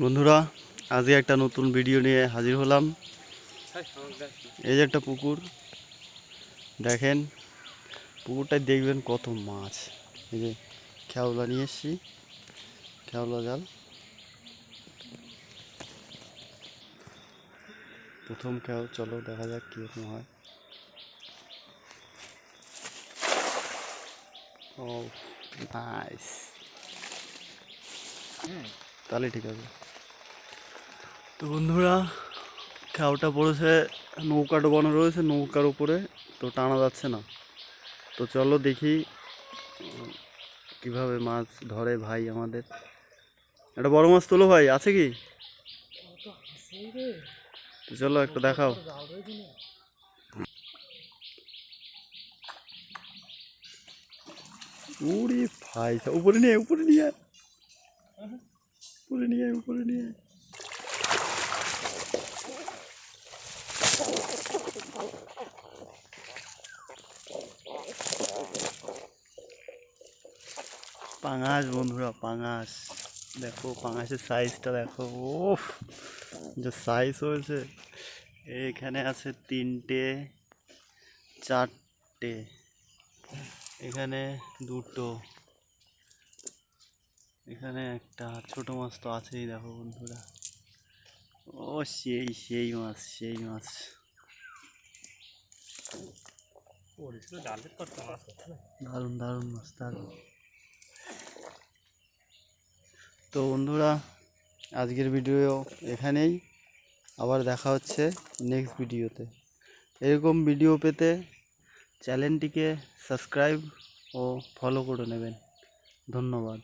বন্ধুরা, আজকে একটা নতুন ভিডিও নিয়ে হাজির হলাম। এই যে একটা পুকুর দেখেন, পুকুরটায় দেখবেন কত মাছ। এই যে খেওলা নিয়ে এসছি, খেওলা জাল। প্রথম খেও, চলো দেখা যাক কীরকম হয়। ও নাইস, তাহলে ঠিক আছে। তো বন্ধুরা, খেওটা পড়েছে, নৌকা ডোবানো রয়েছে নৌকার উপরে, তো টানা যাচ্ছে না। তো চলো দেখি কিভাবে মাছ ধরে ভাই আমাদের। একটা বড় মাছ তোলো ভাই, আছে কি? তো চলো একটু দেখাও। উড়ি ভাই, উপরে নিয়ে উপরে নিয়ে উপরে নিয়ে উপরে নিয়ে। পাঙাশ বন্ধুরা, পাঙাশ দেখো, পাঙাশের সাইজটা দেখো। ওফ, যে সাইজ হয়েছে। এখানে আছে তিনটে, চারটে, এখানে দুটো, এখানে একটা। ছোট মাছ তো আছেই দেখো বন্ধুরা। ও সেই সেই মাছ, সেই মাছ। দারুণ দারুণ মাছ, দারুণ। তো বন্ধুরা, আজকের ভিডিও এখানেই। আবার দেখা হচ্ছে নেক্সট ভিডিওতে। এরকম ভিডিও পেতে চ্যানেলটিকে সাবস্ক্রাইব ও ফলো করে নেবেন। ধন্যবাদ।